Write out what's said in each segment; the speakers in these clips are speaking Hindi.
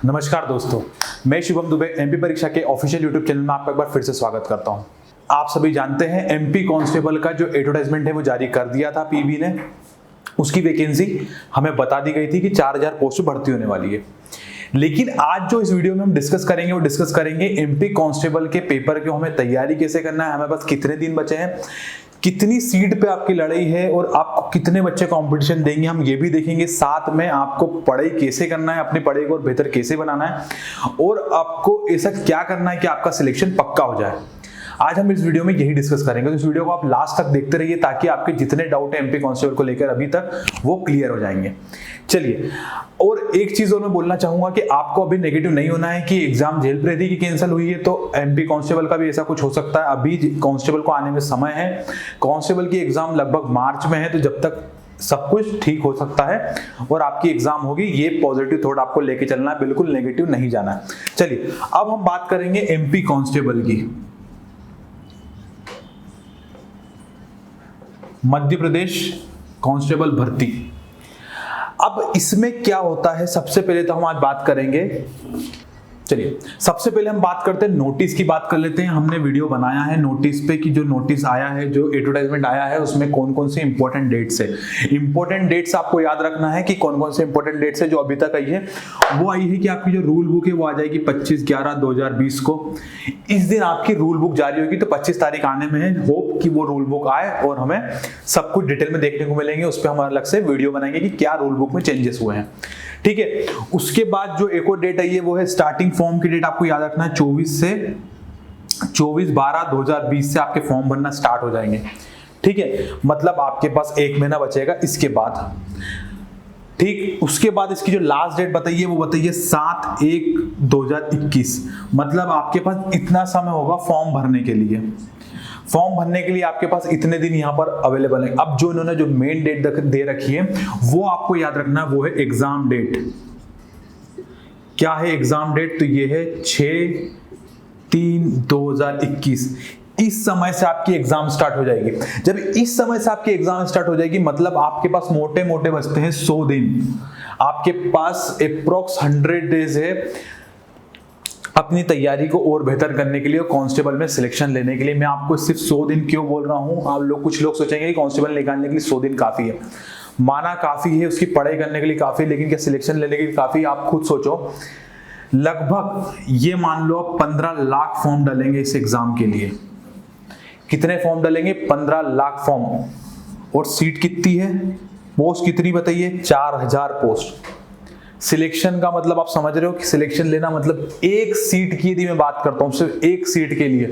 नमस्कार दोस्तों, मैं शुभम दुबे एमपी परीक्षा के ऑफिशियल यूट्यूब चैनल में आपका एक बार फिर से स्वागत करता हूं। आप सभी जानते हैं एमपी कांस्टेबल का जो एडवर्टाइजमेंट है वो जारी कर दिया था पीबी ने। उसकी वैकेंसी हमें बता दी गई थी कि 4000 पोस्ट भर्ती होने वाली है। लेकिन आज जो इस वीडियो में हम डिस्कस करेंगे वो डिस्कस करेंगे एमपी कांस्टेबल के पेपर की हमें तैयारी कैसे करना है, हमें पास कितने दिन बचे हैं, कितनी सीट पे आपकी लड़ाई है और आपको कितने बच्चे कंपटीशन देंगे, हम ये भी देखेंगे। साथ में आपको पढ़ाई कैसे करना है, अपनी पढ़ाई को और बेहतर कैसे बनाना है और आपको ऐसा क्या करना है कि आपका सिलेक्शन पक्का हो जाए। आज हम इस वीडियो में यही डिस्कस करेंगे, तो इस वीडियो को आप लास्ट तक देखते रहिए ताकि आपके जितने डाउट है एमपी कांस्टेबल को लेकर अभी तक वो क्लियर हो जाएंगे। चलिए, और एक चीज और मैं बोलना चाहूंगा कि आपको अभी नेगेटिव नहीं होना है कि एग्जाम जेल प्रेदी की कैंसिल हुई है तो एमपी कांस्टेबल का भी ऐसा कुछ हो सकता है। अभी कांस्टेबल को आने में समय है, कांस्टेबल की एग्जाम लगभग मार्च में है, तो जब तक सब कुछ ठीक हो सकता है और आपकी एग्जाम होगी। ये पॉजिटिव थॉट आपको लेके चलना है, बिल्कुल नेगेटिव नहीं जाना है। चलिए, अब हम बात करेंगे एमपी कांस्टेबल की। मध्य प्रदेश कांस्टेबल भर्ती। अब इसमें क्या होता है, सबसे पहले तो हम आज बात करेंगे। चलिए, सबसे पहले हम बात करते हैं नोटिस की, बात कर लेते हैं। हमने वीडियो बनाया है नोटिस पे कि जो नोटिस आया है, जो एडवर्टाइजमेंट आया है, उसमें कौन कौन से इंपॉर्टेंट डेट्स है। इंपॉर्टेंट डेट्स आपको याद रखना है कि कौन कौन से इंपॉर्टेंट डेट्स है जो अभी तक आई है। वो आई है कि आपकी जो रूल बुक है वो आ जाएगी 25/11/2020 को। इस दिन आपकी रूल बुक जारी होगी, तो 25 तारीख आने में है। होप कि वो रूल बुक आए और हमें सब कुछ डिटेल में देखने को मिलेंगे। उस पर हम अलग से वीडियो बनाएंगे कि क्या रूल बुक में चेंजेस हुए हैं। ठीक है, उसके बाद जो एक और डेट आई है वो है स्टार्टिंग फॉर्म की डेट। आपको याद रखना है 24/12/2020 से आपके फॉर्म भरना स्टार्ट हो जाएंगे। ठीक है, मतलब आपके पास एक महीना बचेगा इसके बाद। ठीक, उसके बाद इसकी जो लास्ट डेट बताइए वो बताइए 7/1/2021। मतलब आपके पास इतना समय होगा फॉर्म भरने के लिए। फॉर्म भरने के लिए आपके पास इतने दिन यहाँ पर अवेलेबल है। अब जो इन्होंने जो मेन डेट दे रखी है वो आपको याद रखना है, वो है एग्जाम डेट। क्या है एग्जाम डेट? तो ये है 6/3/2021। इस समय से आपकी एग्जाम स्टार्ट हो जाएगी। जब इस समय से आपकी एग्जाम स्टार्ट हो जाएगी मतलब आपके पास मोटे मोटे बचते हैं 100 दिन। आपके पास अप्रोक्स 100 डेज है अपनी तैयारी को और बेहतर करने के लिए और कांस्टेबल में सिलेक्शन लेने के लिए। मैं आपको सिर्फ 100 दिन क्यों बोल रहा हूं, आप लोग कुछ लोग सोचेंगे कि कांस्टेबल निकालने के लिए 100 दिन काफी है। माना काफी है, उसकी पढ़ाई करने के लिए काफी है, लेकिन क्या सिलेक्शन लेने के लिए काफी? आप खुद सोचो, लगभग ये मान लो 15 लाख फॉर्म डालेंगे इस एग्जाम के लिए। कितने फॉर्म डालेंगे? 15 लाख फॉर्म। और सीट कितनी है, पोस्ट कितनी बताइए? 4000 पोस्ट। सिलेक्शन का मतलब आप समझ रहे हो कि सिलेक्शन लेना मतलब एक सीट की, यदि मैं बात करता हूं सिर्फ एक सीट के लिए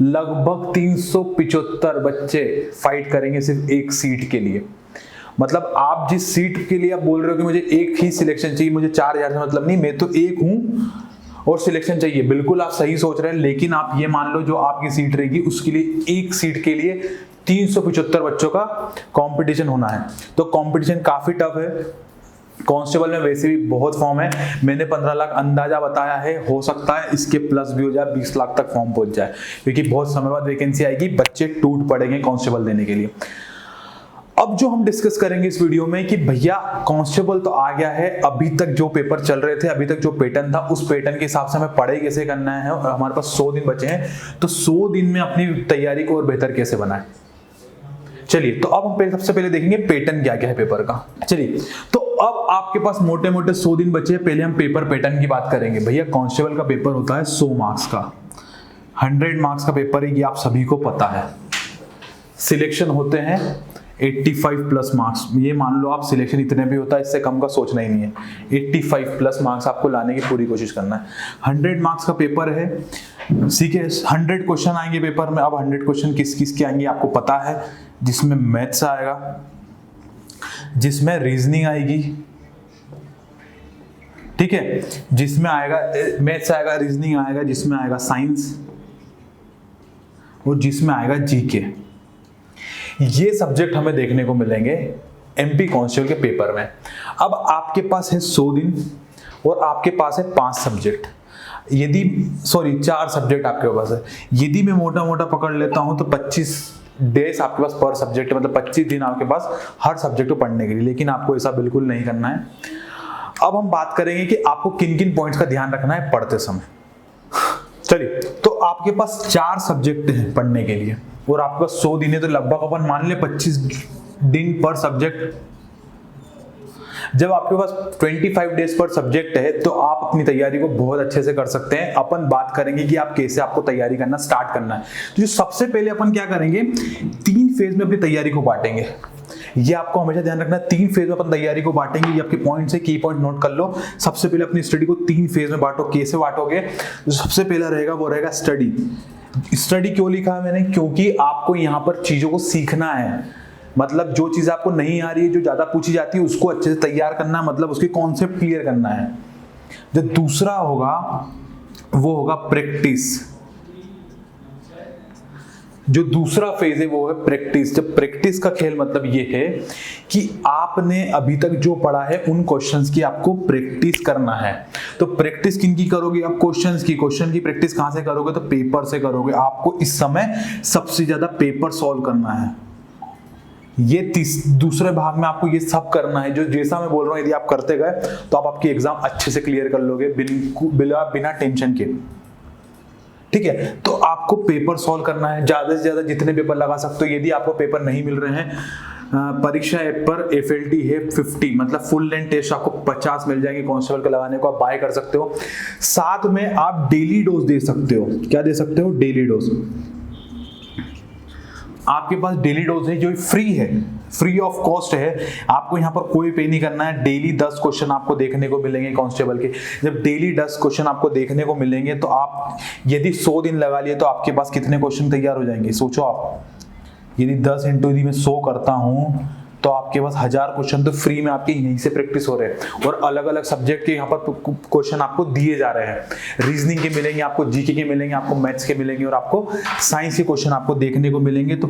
लगभग 375 बच्चे फाइट करेंगे सिर्फ एक सीट के लिए। मतलब आप जिस सीट के लिए आप बोल रहे हो कि मुझे एक ही सिलेक्शन चाहिए, मुझे 4000 से मतलब नहीं, मैं तो एक हूं और सिलेक्शन चाहिए, बिल्कुल आप सही सोच रहे हैं। लेकिन आप ये मान लो जो आपकी सीट रहेगी उसके लिए एक सीट के लिए 375 बच्चों का कंपटीशन होना है। तो कंपटीशन काफी टफ है। कांस्टेबल में वैसे भी बहुत फॉर्म है। मैंने 15 लाख अंदाजा बताया है, हो सकता है इसके प्लस भी हो जाए, 20 लाख तक फॉर्म पहुंच जाए, क्योंकि बहुत समय बाद वैकेंसी आएगी, बच्चे टूट पड़ेंगे कांस्टेबल देने के लिए। अब जो हम डिस्कस करेंगे इस वीडियो में कि भैया कांस्टेबल तो आ गया है, अभी तक जो पेपर चल रहे थे, अभी तक जो पैटर्न था उस पैटर्न के हिसाब से हमें पढ़ाई कैसे करना है और हमारे पास 100 दिन बचे हैं, तो 100 दिन में अपनी तैयारी को और बेहतर कैसे बनाएं। चलिए, तो अब हम सबसे पहले देखेंगे पैटर्न क्या क्या है पेपर का। चलिए, तो अब आपके पास मोटे मोटे 100 दिन बचे हैं। पहले हम पेपर पैटर्न की बात करेंगे। भैया कांस्टेबल का पेपर होता है 100 मार्क्स का, 100 मार्क्स का पेपर है, ये आप सभी को पता है। सिलेक्शन होते हैं 85 प्लस मार्क्स। ये मान लो आप सिलेक्शन इतने भी होता है, इससे कम का सोचना ही नहीं है। 85 प्लस मार्क्स आपको लाने की पूरी कोशिश करना है। 100 मार्क्स का पेपर है, ठीक है। 100 क्वेश्चन आएंगे पेपर में। अब 100 क्वेश्चन किस किस के आएंगे आपको पता है, जिसमें मैथ्स आएगा, जिसमें रीजनिंग आएगी, ठीक है, जिसमें आएगा मैथ्स आएगा, रीजनिंग आएगा, जिसमें आएगा साइंस और जिसमें आएगा जीके। ये सब्जेक्ट हमें देखने को मिलेंगे एमपी कांस्टेबल के पेपर में। अब आपके पास है 100 दिन और आपके पास है 5 सब्जेक्ट, 4 सब्जेक्ट आपके पास है। यदि मैं मोटा मोटा पकड़ लेता हूं तो 25 डेज आपके पास पर सब्जेक्ट, मतलब 25 दिन आपके पास हर सब्जेक्ट को पढ़ने के लिए। लेकिन आपको ऐसा बिल्कुल नहीं करना है। अब हम बात करेंगे कि आपको किन किन पॉइंट्स का ध्यान रखना है पढ़ते समय। चलिए, तो आपके पास 4 सब्जेक्ट हैं पढ़ने के लिए और आपके पास 100 दिन है, तो लगभग अपन मान ले 25 दिन पर सब्जेक्ट। जब आपके पास 25 डेज पर सब्जेक्ट है तो आप अपनी तैयारी को बहुत अच्छे से कर सकते हैं। अपन बात करेंगे कि आप कैसे आपको तैयारी करना स्टार्ट करना है। तो जो सबसे पहले अपन क्या करेंगे, 3 फेज में अपनी तैयारी को बांटेंगे। ये आपको हमेशा ध्यान रखना है, 3 फेज में अपन तैयारी को बांटेंगे। ये आपके पॉइंट है, की पॉइंट नोट कर लो। सबसे पहले अपनी स्टडी को 3 फेज में बांटो। कैसे बांटोगे? जो सबसे पहला रहेगा वो रहेगा स्टडी। स्टडी क्यों लिखा है मैंने? क्योंकि आपको यहाँ पर चीजों को सीखना है। मतलब जो चीज आपको नहीं आ रही है, जो ज्यादा पूछी जाती है, उसको अच्छे से तैयार करना है, मतलब उसके कॉन्सेप्ट क्लियर करना है। जो दूसरा होगा वो होगा प्रैक्टिस। जो दूसरा फेज है वो है प्रैक्टिस। जब प्रैक्टिस का खेल मतलब ये है कि आपने अभी तक जो पढ़ा है उन क्वेश्चंस की आपको प्रैक्टिस करना है। तो प्रैक्टिस किन की करोगे आप? क्वेश्चंस की। क्वेश्चन की प्रैक्टिस कहां से करोगे? तो पेपर से करोगे। आपको इस समय सबसे ज्यादा पेपर सॉल्व करना है। ये दूसरे भाग में आपको ये सब करना है। जो जैसा मैं बोल रहा हूं, यदि आप करते गए तो आप आपकी एग्जाम अच्छे से क्लियर कर लोगे बिना टेंशन के। ठीक है, तो आपको पेपर सॉल्व करना है, ज्यादा से ज्यादा जितने पेपर लगा सकते हो। यदि आपको पेपर नहीं मिल रहे हैं, परीक्षा ऐप पर FLT है 50, मतलब फुल लेंथ टेस्ट आपको 50 मिल जाएंगे कांस्टेबल के लगाने को, आप बाय कर सकते हो। साथ में आप डेली डोज दे सकते हो। क्या दे सकते हो? Daily dose. आपके पास डेली डोज है जो फ्री है, फ्री ऑफ कॉस्ट है। आपको यहाँ पर कोई पे नहीं करना है। डेली 10 क्वेश्चन आपको देखने को मिलेंगे कांस्टेबल के। जब डेली 10 क्वेश्चन आपको देखने को मिलेंगे तो आप यदि 100 दिन लगा लिए तो आपके पास कितने क्वेश्चन तैयार हो जाएंगे? सोचो आप, यदि 10 इंटू यदि मैं 100 करता हूं तो आपके पास 1000 क्वेश्चन तो फ्री में आपके यहीं से प्रैक्टिस हो रहे हैं। और अलग अलग सब्जेक्ट के यहाँ पर क्वेश्चन आपको दिए जा रहे हैं। रीजनिंग के मिलेंगे आपको, जीके के मिलेंगे आपको, मैथ्स के मिलेंगे और आपको साइंस के क्वेश्चन आपको देखने को मिलेंगे। तो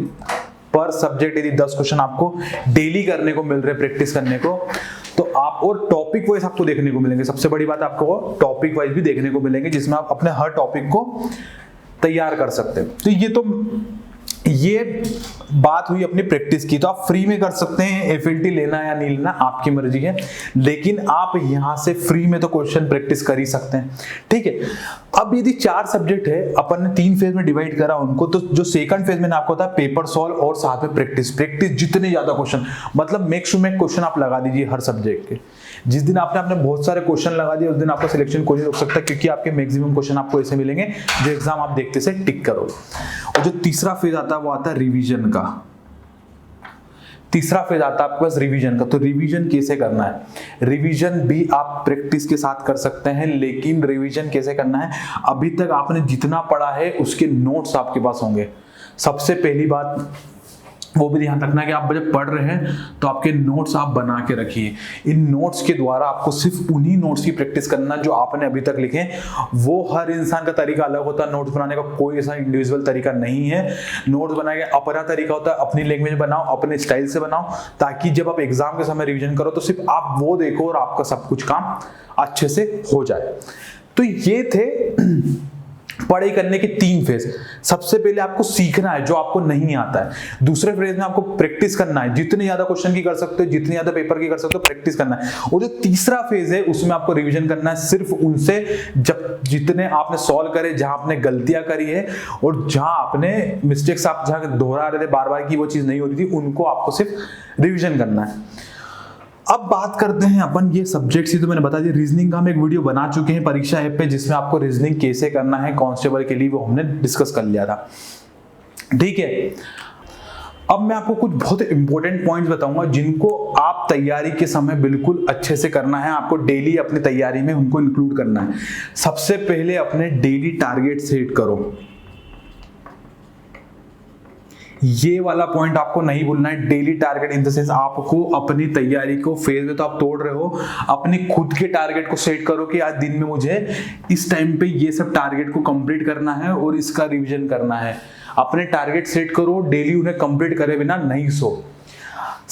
पर सब्जेक्ट यदि 10 क्वेश्चन आपको डेली करने को मिल रहे हैं, प्रैक्टिस करने को, तो आप और टॉपिक वाइज आपको देखने को मिलेंगे। सबसे बड़ी बात, आपको टॉपिक वाइज भी देखने को मिलेंगे जिसमें आप अपने हर टॉपिक को तैयार कर सकते हैं। तो ये बात हुई अपनी प्रैक्टिस की। तो आप फ्री में कर सकते हैं, FLT लेना या नहीं लेना आपकी मर्जी है, लेकिन आप यहां से फ्री में तो क्वेश्चन प्रैक्टिस कर ही सकते हैं। ठीक है, अब यदि 4 सब्जेक्ट है, अपन ने 3 फेज में डिवाइड करा उनको, तो जो सेकंड फेज में आपको होता है पेपर सॉल्व और साथ में प्रैक्टिस। प्रैक्टिस जितने ज्यादा क्वेश्चन, मतलब मेक टू मेक क्वेश्चन आप लगा दीजिए हर सब्जेक्ट के। जिस दिन आपने बहुत सारे क्वेश्चन लगा दिए उस दिन आपका सिलेक्शन कोई नहीं रोक सकता, क्योंकि आपके मैक्सिमम क्वेश्चन आपको ऐसे मिलेंगे जो एग्जाम आप देखते से टिक करोगे। और जो तीसरा फेज आता है वो आता है रिवीजन का। तीसरा फेज आता है आपके पास रिवीजन का। तो रिवीजन कैसे करना है? रिवीजन भी आप प्रैक्टिस के साथ कर सकते हैं, लेकिन रिवीजन कैसे करना है? अभी तक आपने जितना पढ़ा है उसके नोट्स आपके पास होंगे। सबसे पहली बात वो भी ध्यान रखना है कि आप जब पढ़ रहे हैं तो आपके नोट्स आप बना के रखिए। इन नोट्स के द्वारा आपको सिर्फ उन्हीं नोट्स की प्रैक्टिस करना जो आपने अभी तक लिखे। वो हर इंसान का तरीका अलग होता है, नोट्स बनाने का कोई ऐसा इंडिविजुअल तरीका नहीं है। नोट्स बनाने का अपना तरीका होता है, अपनी लैंग्वेज में बनाओ, अपने स्टाइल से बनाओ, ताकि जब आप एग्जाम के समय रिविजन करो तो सिर्फ आप वो देखो और आपका सब कुछ काम अच्छे से हो जाए। तो ये थे पढ़ाई करने के 3 फेज। सबसे पहले आपको सीखना है जो आपको नहीं आता है। दूसरे फेज में आपको प्रैक्टिस करना है, जितने ज्यादा क्वेश्चन की कर सकते हो, जितने ज्यादा पेपर की कर सकते हो, प्रैक्टिस करना है। और जो तीसरा फेज है उसमें आपको रिवीजन करना है, सिर्फ उनसे जब जितने आपने सॉल्व करे, जहां आपने गलतियां करी है और जहां आपने मिस्टेक्स आप जहां दोहरा रहे थे बार बार की वो चीज नहीं हो रही थी, उनको आपको सिर्फ रिविजन करना है। अब बात करते हैं अपन ये सब्जेक्ट्स ही तो मैंने बता दिया। रीजनिंग का हम एक वीडियो बना चुके हैं परीक्षा ऐप पे, जिसमें आपको रीजनिंग कैसे करना है कांस्टेबल के लिए वो हमने डिस्कस कर लिया था। ठीक है, अब मैं आपको कुछ बहुत इंपॉर्टेंट पॉइंट्स बताऊंगा जिनको आप तैयारी के समय बिल्कुल अच्छे से करना है। आपको डेली अपनी तैयारी में उनको इंक्लूड करना है। सबसे पहले अपने डेली टारगेट सेट करो। ये वाला पॉइंट आपको नहीं भूलना है। Daily target in the sense आपको अपनी तैयारी को फेज में तो आप तोड़ रहे हो, अपनी खुद के टारगेट को सेट करो कि आज दिन में मुझे इस टाइम पे ये सब टारगेट को कंप्लीट करना है और इसका रिवीजन करना है। अपने टारगेट सेट करो, डेली उन्हें कंप्लीट करे बिना नहीं सो।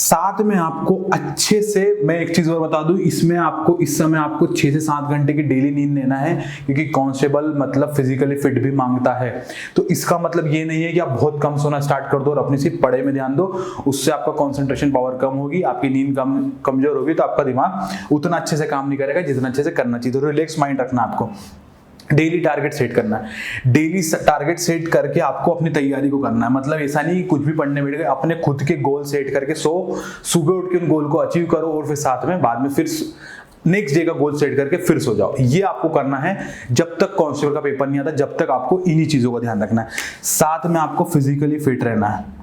साथ में आपको अच्छे से, मैं एक चीज और बता दूं, इसमें आपको इस समय आपको 6 से 7 घंटे की डेली नींद लेना है, क्योंकि कांस्टेबल मतलब फिजिकली फिट भी मांगता है। तो इसका मतलब ये नहीं है कि आप बहुत कम सोना स्टार्ट कर दो और अपनी सिर्फ पढ़ाई में ध्यान दो, उससे आपका कंसंट्रेशन पावर कम होगी, आपकी नींद कमजोर होगी, तो आपका दिमाग उतना अच्छे से काम नहीं करेगा जितना अच्छे से करना चाहिए। तो रिलैक्स माइंड रखना, आपको डेली टारगेट सेट करना है। डेली टारगेट सेट करके आपको अपनी तैयारी को करना है। मतलब ऐसा नहीं कि कुछ भी पढ़ने बैठ गए, अपने खुद के गोल सेट करके सुबह उठ के उन गोल को अचीव करो और फिर साथ में बाद में फिर नेक्स्ट डे का गोल सेट करके फिर सो जाओ। ये आपको करना है जब तक कांस्टेबल का पेपर नहीं आता, जब तक आपको इन्हीं चीजों का ध्यान रखना है। साथ में आपको फिजिकली फिट रहना है।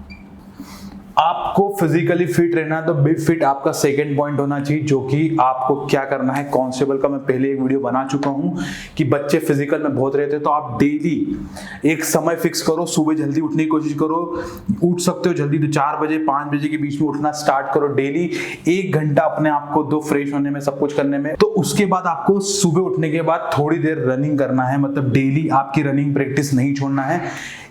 आपको फिजिकली फिट रहना है तो बी फिट आपका सेकंड पॉइंट होना चाहिए, जो कि आपको क्या करना है। कांस्टेबल का मैं पहले एक वीडियो बना चुका हूं कि बच्चे फिजिकल में बहुत रहते हैं, तो आप डेली एक समय फिक्स करो, सुबह जल्दी उठने की कोशिश करो। उठ सकते हो जल्दी तो 4 बजे 5 बजे के बीच में उठना स्टार्ट करो। डेली 1 घंटा अपने आप को दो फ्रेश होने में, सब कुछ करने में। तो उसके बाद आपको सुबह उठने के बाद थोड़ी देर रनिंग करना है, मतलब डेली आपकी रनिंग प्रैक्टिस नहीं छोड़ना है।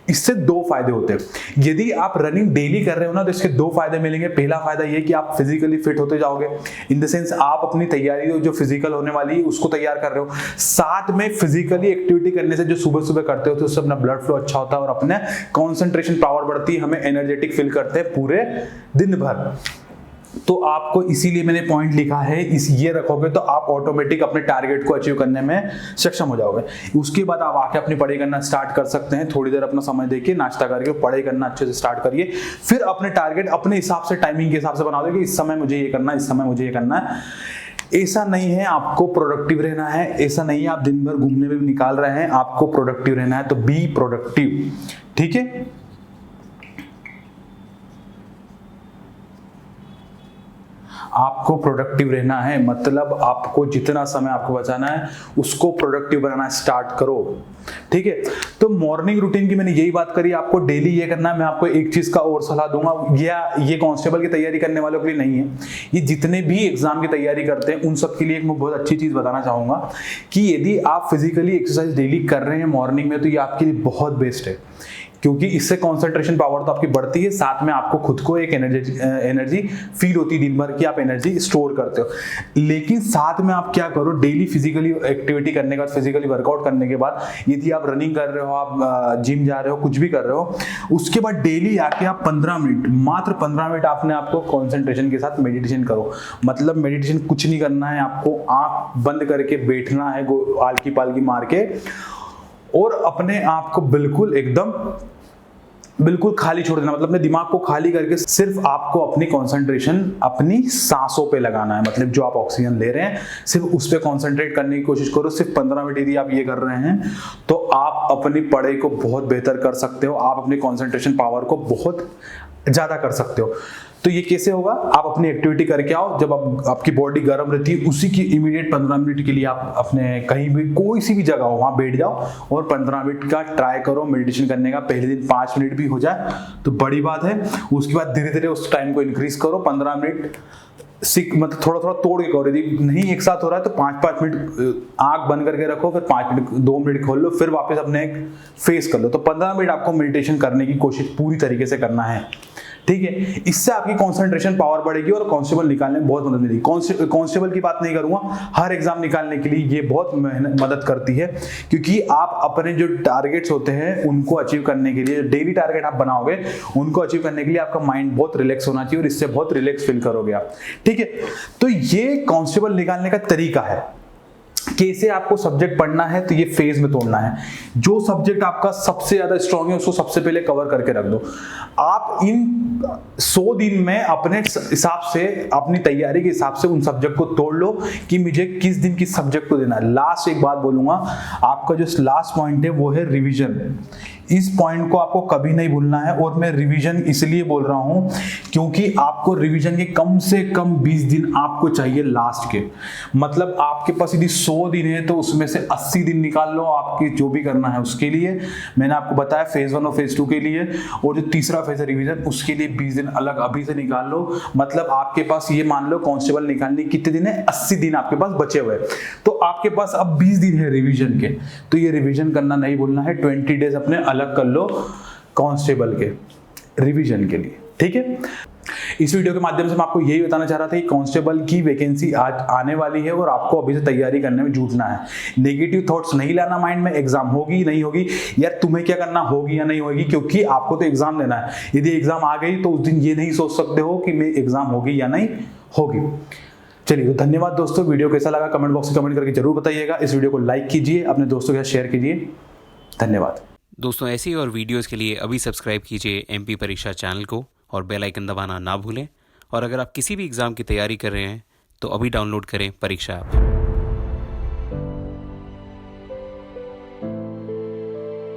इससे 2 फायदे होते हैं। यदि आप रनिंग डेली कर रहे हो ना, तो इसके 2 फायदे मिलेंगे। पहला फायदा ये कि आप फिजिकली फिट होते जाओगे, इन द सेंस आप अपनी तैयारी जो फिजिकल होने वाली है उसको तैयार कर रहे हो। साथ में फिजिकली एक्टिविटी करने से जो सुबह सुबह करते हो तो उससे अपना ब्लड फ्लो अच्छा होता है और अपने कॉन्सेंट्रेशन पावर बढ़ती है, हमें एनर्जेटिक फील करते हैं पूरे दिन भर। तो आपको इसीलिए मैंने पॉइंट लिखा है, ये रखोगे तो आप ऑटोमेटिक अपने टारगेट को अचीव करने में सक्षम हो जाओगे। उसके बाद आप आके अपनी पढ़ाई करना स्टार्ट कर सकते हैं। थोड़ी देर अपना समय देके नाश्ता करके पढ़ाई करना अच्छे से स्टार्ट करिए। फिर अपने टारगेट अपने हिसाब से, टाइमिंग के हिसाब से बना दो कि इस समय मुझे ये करना है, इस समय मुझे ये करना है। ऐसा नहीं है, आपको प्रोडक्टिव रहना है। ऐसा नहीं है आप दिन भर घूमने में भी निकाल रहे हैं, आपको प्रोडक्टिव रहना है। तो बी प्रोडक्टिव, ठीक है। आपको प्रोडक्टिव रहना है, मतलब आपको जितना समय आपको बचाना है उसको प्रोडक्टिव बनाना स्टार्ट करो, ठीक है। तो मॉर्निंग रूटीन की मैंने यही बात करी, आपको डेली ये करना है। मैं आपको एक चीज का और सलाह दूंगा, ये कांस्टेबल की तैयारी करने वालों के लिए नहीं है, ये जितने भी एग्जाम की तैयारी करते हैं उन सब के लिए एक मैं बहुत अच्छी चीज बताना चाहूंगा कि यदि आप फिजिकली एक्सरसाइज डेली कर रहे हैं मॉर्निंग में, तो ये आपके लिए बहुत बेस्ट है, क्योंकि इससे कंसंट्रेशन पावर तो आपकी बढ़ती है, साथ में आपको खुद को एक एनर्जी फील होती है दिन भर की, आप एनर्जी स्टोर करते हो। लेकिन साथ में आप क्या करो, डेली फिजिकली एक्टिविटी करने के बाद, फिजिकली वर्कआउट करने के बाद, यदि आप रनिंग कर रहे हो, आप जिम जा रहे हो, कुछ भी कर रहे हो, उसके बाद डेली आके आप 15 मिनट, मात्र 15 मिनट आपने आपको कंसंट्रेशन के साथ मेडिटेशन करो। मतलब मेडिटेशन कुछ नहीं करना है, आपको आंख बंद करके बैठना है, आलकी पालकी मार के, और अपने आप को बिल्कुल खाली छोड़ देना। मतलब अपने दिमाग को खाली करके सिर्फ आपको अपनी कंसंट्रेशन अपनी सांसों पे लगाना है। मतलब जो आप ऑक्सीजन ले रहे हैं सिर्फ उस पे कंसंट्रेट करने की कोशिश करो। सिर्फ 15 मिनट यदि आप ये कर रहे हैं तो आप अपनी पढ़ाई को बहुत बेहतर कर सकते हो, आप अपनी कंसंट्रेशन पावर को बहुत ज्यादा कर सकते हो। तो ये कैसे होगा, आप अपनी एक्टिविटी करके आओ, जब आपकी बॉडी गर्म रहती है उसी की इमीडिएट 15 मिनट के लिए आप अपने कहीं भी कोई सी भी जगह हो वहां बैठ जाओ और 15 मिनट का ट्राई करो मेडिटेशन करने का। पहले दिन 5 मिनट भी हो जाए तो बड़ी बात है, उसके बाद धीरे धीरे उस टाइम को इंक्रीज करो। 15 मिनट मतलब थोड़ा थोड़ा तोड़ के करो, यदि नहीं एक साथ हो रहा है तो 5-5 मिनट आंख बंद करके रखो, फिर 5 मिनट 2 मिनट खोल लो, फिर वापस अपने फेस कर लो। तो 15 मिनट आपको मेडिटेशन करने की कोशिश पूरी तरीके से करना है, ठीक है। इससे आपकी कंसंट्रेशन पावर बढ़ेगी और कांस्टेबल निकालने में बहुत मदद मिलेगी। कांस्टेबल की बात नहीं करूंगा, हर एग्जाम निकालने के लिए ये बहुत मदद करती है, क्योंकि आप अपने जो टारगेट्स होते हैं उनको अचीव करने के लिए, डेली टारगेट आप बनाओगे, उनको अचीव करने के लिए आपका माइंड बहुत रिलैक्स होना चाहिए और इससे बहुत रिलैक्स फील करोगे आप, ठीक है। तो ये कांस्टेबल निकालने का तरीका है। कैसे आपको सब्जेक्ट पढ़ना है, तो ये फेज में तोड़ना है। जो सब्जेक्ट आपका सबसे ज्यादा स्ट्रांग है उसको सबसे पहले कवर करके रख दो। आप इन 100 दिन में अपने हिसाब से, अपनी तैयारी के हिसाब से उन सब्जेक्ट को तोड़ लो कि मुझे किस दिन किस सब्जेक्ट को देना है। लास्ट एक बात बोलूंगा, आपका जो लास्ट पॉइंट है वो है रिवीजन। इस पॉइंट को आपको कभी नहीं भूलना है, और मैं रिवीजन इसलिए बोल रहा हूं क्योंकि आपको रिवीजन के कम से कम 20 दिन आपको चाहिए लास्ट के। मतलब आपके पास यदि 100 दिन है तो उसमें से 80 दिन निकाल लो आपके जो भी करना है उसके लिए। मैंने आपको बताया फेज 1 और फेज 2 के लिए, और जो तीसरा फेज है रिवीजन, उसके लिए 20 दिन अलग अभी से निकाल लो। मतलब आपके पास ये मान लो कांस्टेबल निकालने कितने दिन है, 80 दिन आपके पास बचे हुए, तो आपके पास अब 20 दिन है रिवीजन के। तो ये रिवीजन करना नहीं भूलना है। 20 डेज अपने अलग कर लो कांस्टेबल के रिवीजन के लिए, ठीक है। इस वीडियो के माध्यम से मैं आपको यही बताना चाह रहा था कि कांस्टेबल की वैकेंसी आज आने वाली है और आपको अभी से तैयारी करने में जुटना है। नेगेटिव थॉट्स नहीं लाना माइंड में, एग्जाम होगी नहीं होगी, यार तुम्हें क्या करना, होगी या नहीं होगी, क्योंकि आपको तो एग्जाम देना है। यदि एग्जाम आ गई तो उस दिन ये नहीं सोच सकते हो कि मैं एग्जाम होगी या नहीं होगी। चलिए, तो धन्यवाद दोस्तों। वीडियो कैसा लगा कमेंट बॉक्स में कमेंट करके जरूर बताइएगा। इस वीडियो को लाइक कीजिए, अपने दोस्तों के साथ शेयर कीजिए। धन्यवाद दोस्तों। ऐसी और वीडियोस के लिए अभी सब्सक्राइब कीजिए एमपी परीक्षा चैनल को और बेल आइकन दबाना ना भूलें। और अगर आप किसी भी एग्ज़ाम की तैयारी कर रहे हैं तो अभी डाउनलोड करें परीक्षा ऐप।